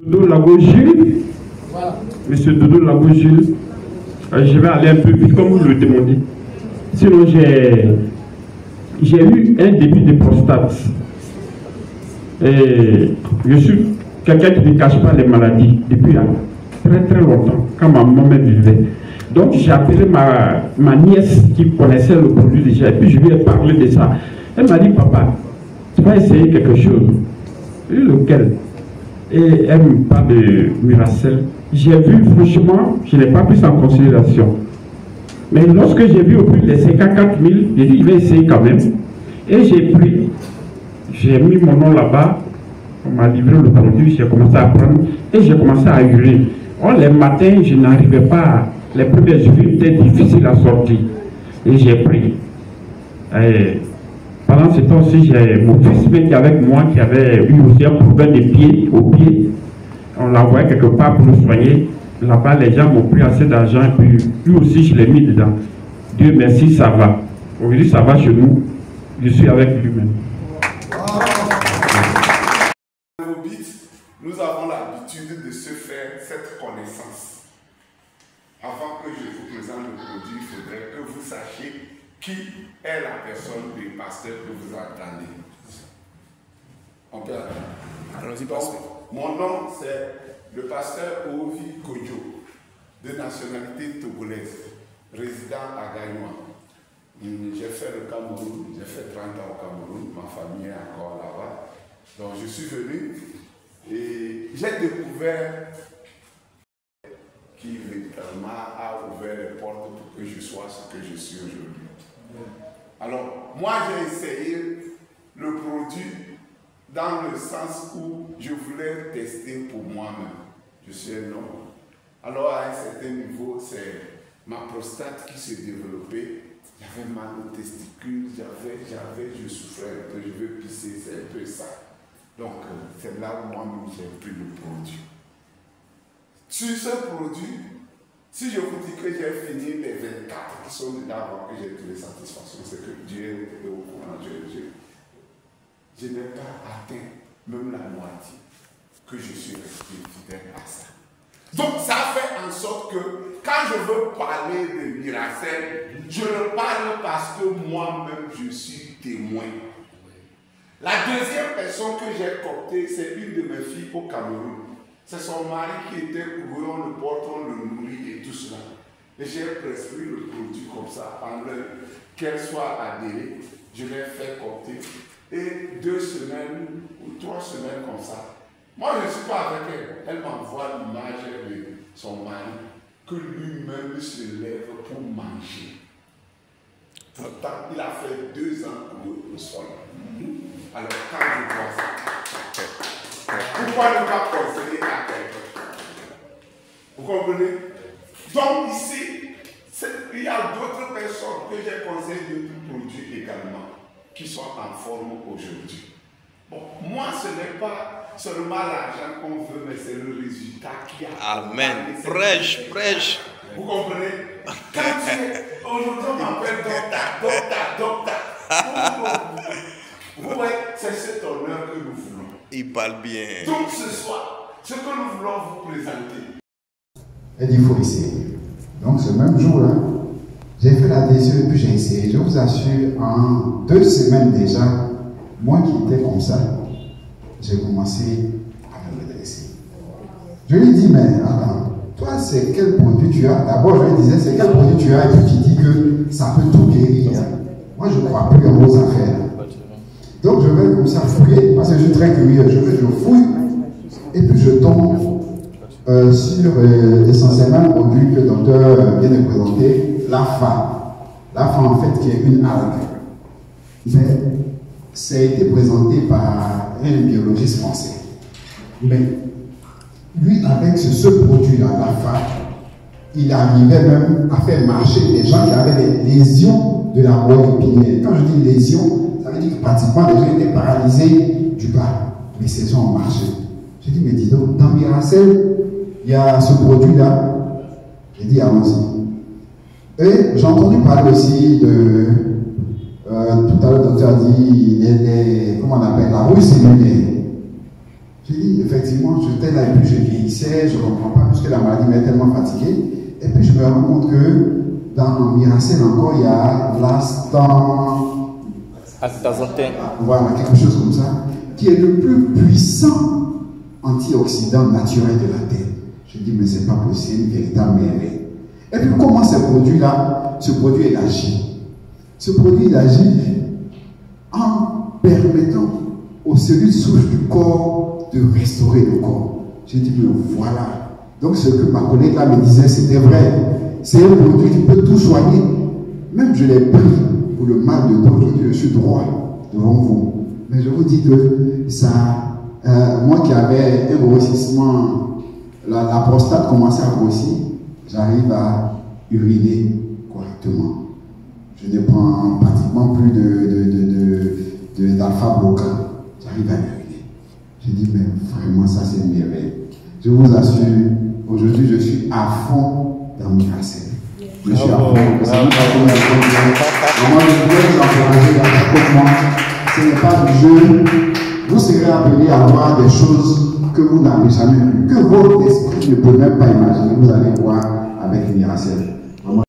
Dodo Lago-Gilles. Monsieur Dodo Lago-Gilles. Je vais aller un peu vite comme vous le demandez. Sinon, j'ai eu un début de prostate. Et je suis quelqu'un qui ne cache pas les maladies depuis très très longtemps, quand ma maman vivait. Donc j'ai appelé ma nièce qui connaissait le produit déjà, et puis je lui ai parlé de ça. Elle m'a dit, papa, tu vas essayer quelque chose. Et lequel? Et elle me parle de Miracel. J'ai vu, franchement, je n'ai pas pris ça en considération. Mais lorsque j'ai vu au prix de 54 000, j'ai dit, il va essayer quand même. Et j'ai pris, j'ai mis mon nom là-bas, on m'a livré le produit, j'ai commencé à prendre et j'ai commencé à hurler. Or, les matins, je n'arrivais pas, les premiers jours étaient difficiles à sortir. Et j'ai pris. Et pendant ce temps aussi, j'ai mon fils qui est avec moi, qui avait eu aussi un problème de pied, au pied. On l'a envoyé quelque part pour le soigner. Là-bas, les gens m'ont pris assez d'argent et puis lui aussi, je l'ai mis dedans. Dieu merci, ça va. Aujourd'hui, ça va chez nous. Je suis avec lui-même. Nous avons l'habitude de se faire cette connaissance. Avant que je vous présente le produit, il faudrait que vous sachiez qui est la personne du pasteur que vous attendez. On peut attendre. Allons-y, pasteur. Mon nom, c'est le pasteur Ovi Kodjo, de nationalité togolaise, résident à Gagnoa. J'ai fait le Cameroun, j'ai fait 30 ans au Cameroun, ma famille est encore là-bas. Donc je suis venu et j'ai découvert qui véritablement a ouvert les portes pour que je sois ce que je suis aujourd'hui. Alors, moi j'ai essayé le produit dans le sens où je voulais tester pour moi-même. Je suis un homme. Alors à un certain niveau, c'est ma prostate qui s'est développée. J'avais mal aux testicules, je souffrais un peu, je veux pisser, c'est un peu ça. Donc, c'est là où moi-même j'ai pris le produit. Sur ce produit, si je vous dis que j'ai fini les 24 qui sont dedans avant que j'ai trouvé satisfaction, c'est que Dieu est au courant. Je n'ai pas atteint même la moitié que je suis resté fidèle à ça. Donc, ça fait en sorte que quand je veux parler de Miracel, je le parle parce que moi-même je suis témoin. La deuxième personne que j'ai cooptée, c'est une de mes filles au Cameroun. C'est son mari qui était couru, on le porte, on le nourrit et tout cela. Et j'ai prescrit le produit comme ça, en qu'elle soit adhérée. Je l'ai fait coopter. Et 2 semaines ou 3 semaines comme ça. Moi, je ne suis pas avec elle. Elle m'envoie l'image de son mari, que lui-même se lève pour manger. Pourtant, il a fait 2 ans au sol. Alors, quand je vois ça, pourquoi ne pas conseiller à quelqu'un? Vous comprenez? Donc, ici, il y a d'autres personnes que j'ai conseillé de produits également, qui sont en forme aujourd'hui. Bon, moi, ce n'est pas seulement l'argent qu'on veut, mais c'est le résultat qui a. Amen. Prêche, prêche. Vous comprenez? Quand aujourd'hui, on m'appelle docteur. Vous voyez, c'est cet honneur que nous voulons. Il parle bien. Donc ce soir, ce que nous voulons vous présenter. Elle dit, il faut essayer. Donc ce même jour-là, j'ai fait l'adhésion et puis j'ai essayé. Je vous assure, en 2 semaines déjà, moi qui étais comme ça, j'ai commencé à me redresser. Je lui dis, mais attends, toi c'est quel produit tu as? D'abord je lui disais, c'est quel produit tu as? Et puis tu dis que ça peut tout guérir. Moi je ne crois plus en vos affaires. Donc je vais comme ça fouiller, parce que je suis très curieux, je fouille, et puis je tombe sur essentiellement le produit que le docteur vient de présenter, l'AFA. L'AFA en fait qui est une algue. Mais ça a été présenté par un biologiste français. Mais lui, avec ce produit-là, l'AFA, il arrivait même à faire marcher des gens qui avaient des lésions de la moelle épinière. Quand je dis lésions, ça veut dire que pratiquement les gens étaient paralysés du bas. Mais ces gens ont marché. J'ai dit, mais dis donc, dans Miracel, il y a ce produit-là. J'ai dit, allons-y. Et j'ai entendu parler aussi de. Tout à l'heure, le docteur a dit, comment on appelle, la rouille cellulaire. J'ai dit, effectivement, j'étais là et puis je vieillissais, je ne comprends pas puisque la maladie m'est tellement fatiguée. Et puis je me rends compte que dans Miracel encore, il y a l'instant. Voilà, quelque chose comme ça, qui est le plus puissant antioxydant naturel de la Terre. Je dis, mais c'est pas possible, une véritable merveille. Et puis comment ce produit-là, ce produit il agit? Ce produit il agit en permettant aux cellules souches du corps de restaurer le corps. J'ai dit, mais voilà. Donc ce que ma collègue là me disait, c'était vrai. C'est un produit qui peut tout soigner. Même je l'ai pris pour le mal de dos, je suis droit devant vous. Mais je vous dis que ça, moi qui avais un grossissement, la prostate commençait à grossir, j'arrive à uriner correctement. Je ne prends pratiquement plus d'alpha-bloquant. J'arrive à uriner. Je dis, mais vraiment, ça c'est une merveille. Je vous assure, aujourd'hui, je suis à fond dans Miracel. Je suis à fond. Moi, je voulais vous encourager à chaque mois. Ce n'est pas du jeu. Vous serez appelés à voir des choses que vous n'avez jamais vues, que votre esprit ne peut même pas imaginer. Vous allez voir avec Miracel.